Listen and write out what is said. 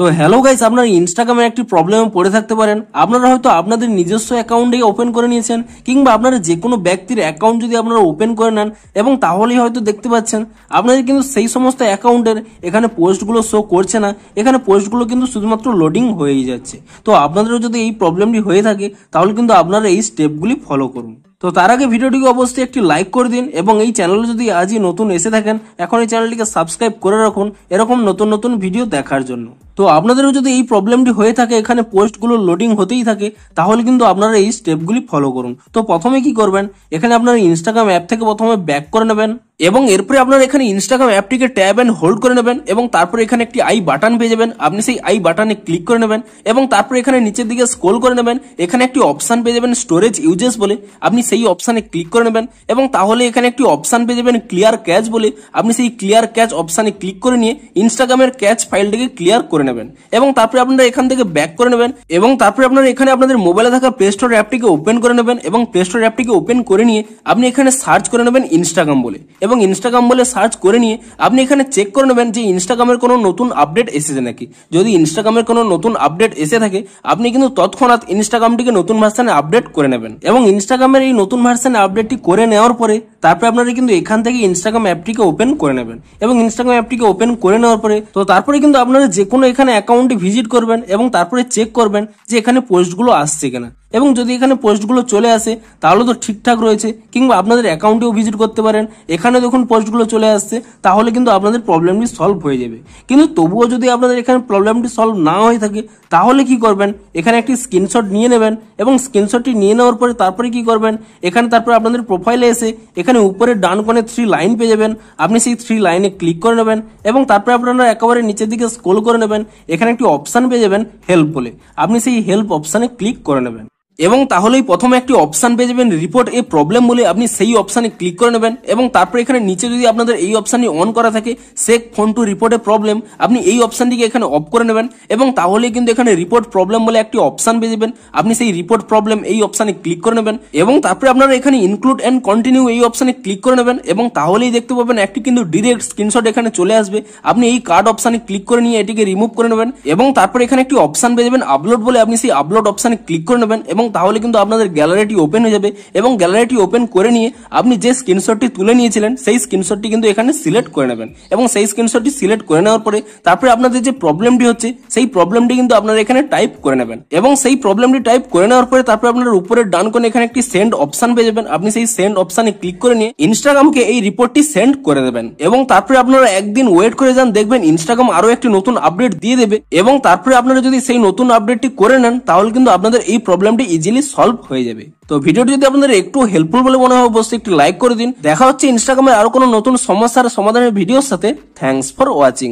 তো hello guys, আপনারা ইনস্টাগ্রামে একটি প্রবলেমে পড়ে থাকতে পারেন। আপনারা হয়তো আপনাদের নিজস্ব অ্যাকাউন্টেই ওপেন করে নিয়েছেন, কিংবা আপনারা যে কোনো ব্যক্তির অ্যাকাউন্ট যদি আপনারা ওপেন করে নেন এবং তাহলেই হয়তো দেখতে পাচ্ছেন আপনাদের কিন্তু সেই সমস্ত অ্যাকাউন্টের এখানে পোস্টগুলো শো করছে না, এখানে পোস্টগুলো কিন্তু শুধুমাত্র লোডিং হয়েই যাচ্ছে। তো আপনাদেরও যদি এই প্রবলেমটি হয়ে থাকে তাহলে কিন্তু আপনারা এই স্টেপগুলি ফলো করুন। তো তার আগে ভিডিওটিকে অবশ্যই একটি লাইক করে দিন এবং এই চ্যানেলে যদি আজই নতুন এসে থাকেন এখন এই চ্যানেলটিকে সাবস্ক্রাইব করে রাখুন এরকম নতুন নতুন ভিডিও দেখার জন্য। তো আপনাদেরও যদি এই প্রবলেমটি হয়ে থাকে, এখানে পোস্টগুলো লোডিং হতেই থাকে, তাহলে কিন্তু আপনারা এই স্টেপগুলি ফলো করুন। তো প্রথমে কি করবেন, এখানে আপনারা ইনস্টাগ্রাম অ্যাপ থেকে প্রথমে ব্যাক করে নেবেন এবং এরপরে আপনারা এখানে ইনস্টাগ্রাম অ্যাপটিকে ট্যাব এন্ড হোল্ড করে নেবেন এবং তারপরে এখানে একটি আই বাটন পেয়ে যাবেন। আপনি সেই আই বাটনে ক্লিক করে নেবেন এবং তারপরে এখানে নিচের দিকে স্ক্রল করে নেবেন, এখানে একটি অপশন পেয়ে যাবেন স্টোরেজ ইউজেস বলে, আপনি সেই অপশনে ক্লিক করে নেবেন এবং তাহলে এখানে একটি অপশন পেয়ে যাবেন ক্লিয়ার ক্যাচ বলে, আপনি সেই ক্লিয়ার ক্যাচ অপশনে ক্লিক করে নিয়ে ইনস্টাগ্রামের ক্যাচ ফাইলটিকে ক্লিয়ার করে নেবেন এবং তারপরে আপনারা এখান থেকে ব্যাক করে নেবেন এবং তারপরে আপনারা এখানে আপনাদের মোবাইলে থাকা প্লে স্টোর অ্যাপটিকে ওপেন করে নেবেন এবং প্লে স্টোর অ্যাপটিকে ওপেন করে নিয়ে আপনি এখানে সার্চ করে নেবেন ইনস্টাগ্রাম বলে এবং ইনস্টাগ্রাম বলে সার্চ করে নিয়ে আপনি এখানে চেক করে নেবেন যে ইনস্টাগ্রামের কোনো নতুন আপডেট এসেছে নাকি। যদি ইনস্টাগ্রামের কোনো নতুন আপডেট এসে থাকে আপনি কিন্তু তৎক্ষণাৎ ইনস্টাগ্রামটিকে নতুন ভার্সনে আপডেট করে নেবেন এবং ইনস্টাগ্রামের এই নতুন ভার্সনে আপডেটটি করে নেওয়ার পরে তারপরে আপনারা কিন্তু এখান থেকে ইনস্টাগ্রাম অ্যাপটিকে ওপেন করে নেবেন এবং ইনস্টাগ্রাম অ্যাপটিকে ওপেন করে নেওয়ার পরে তো তারপরে কিন্তু আপনারা যে কোনো এখানে অ্যাকাউন্টে ভিজিট করবেন এবং তারপরে চেক করবেন যে এখানে পোস্টগুলো আসছে কিনা এবং যদি এখানে পোস্টগুলো চলে আসে তাহলে তো ঠিকঠাক রয়েছে, কিংবা আপনাদের অ্যাকাউন্টেও ভিজিট করতে পারেন, এখানে দেখুন পোস্টগুলো চলে আসছে, তাহলে কিন্তু আপনাদের প্রবলেমটি সলভ হয়ে যাবে। কিন্তু তবুও যদি আপনাদের এখানে প্রবলেমটি সলভ না হয়ে থাকে তাহলে কি করবেন, এখানে একটি স্ক্রিনশট নিয়ে নেবেন এবং স্ক্রিনশটটি নিয়ে নেওয়ার পরে তারপরে কি করবেন, এখানে তারপরে আপনাদের প্রোফাইলে এসে এখানে উপরে ডান কোণে 3 লাইন পেয়ে যাবেন, আপনি সেই 3 লাইনে ক্লিক করে নেবেন এবং তারপরে আপনারা একেবারে নিচের দিকে স্ক্রল করে নেবেন, এখানে একটি অপশন পেয়ে যাবেন হেল্প বলে, আপনি সেই হেল্প অপশনে ক্লিক করে নেবেন এবং তাহলেই প্রথমে একটি অপশন পেয়ে যাবেন রিপোর্ট এ প্রবলেম বলে, আপনি সেই অপশনে ক্লিক করে নেবেন এবং তারপরে এখানে নিচে যদি আপনাদের এই অপশনটি অন করা থাকে shake phone to report a problem, আপনি এই অপশনটিকে এখানে অফ করে নেবেন এবং তাহলেই কিন্তু এখানে রিপোর্ট প্রবলেম বলে একটি অপশন পেয়ে যাবেন, আপনি সেই রিপোর্ট প্রবলেম এই অপশনে ক্লিক করে নেবেন এবং তারপরে আপনারা এখানে ইনক্লুড এন্ড কন্টিনিউ এই অপশনে ক্লিক করে নেবেন এবং তাহলেই দেখতে পাবেন একটি কিন্তু ডিরেক্ট স্ক্রিনশট এখানে চলে আসবে, আপনি এই কার্ড অপশনে ক্লিক করে নিয়ে এটিকে রিমুভ করে নেবেন এবং তারপরে এখানে একটি অপশন পেয়ে যাবেন আপলোড বলে, আপনি সেই আপলোড অপশনে ক্লিক করে নেবেন এবং তাহলে কিন্তু আপনাদের গ্যালারিটি ওপেন হয়ে যাবে এবং গ্যালারিটি ওপেন করে নিয়ে আপনি যে স্ক্রিনশটটি তুলে নিয়েছিলেন সেই স্ক্রিনশটটি কিন্তু এখানে সিলেক্ট করে নেবেন এবং সেই স্ক্রিনশটটি সিলেক্ট করে নেওয়ার পরে তারপরে আপনাদের যে প্রবলেমটি হচ্ছে সেই প্রবলেমটি কিন্তু আপনারা এখানে টাইপ করে নেবেন এবং সেই প্রবলেমটি টাইপ করে নেওয়ার পরে তারপরে আপনারা উপরের ডান কোণে এখানে একটি সেন্ড অপশন পেয়ে যাবেন, আপনি সেই সেন্ড অপশনে ক্লিক করে নিয়ে ইনস্টাগ্রামকে এই রিপোর্টটি সেন্ড করে দেবেন এবং তারপরে আপনারা একদিন ওয়েট করে যান, দেখবেন ইনস্টাগ্রাম আরো একটি নতুন আপডেট দিয়ে দেবে এবং তারপরে আপনারা যদি সেই নতুন আপডেটটি করে নেন তাহলে কিন্তু আপনাদের এই প্রবলেমটি ইজিলি সলভ হয়ে যাবে। তো ভিডিওটি যদি আপনাদের একটু হেল্পফুল বলে মনে হয় অবশ্যই একটি লাইক করে দিন। দেখা হচ্ছে ইনস্টাগ্রামে আরো কোনো নতুন সমস্যার সমাধানের ভিডিওর সাথে। Thanks for watching.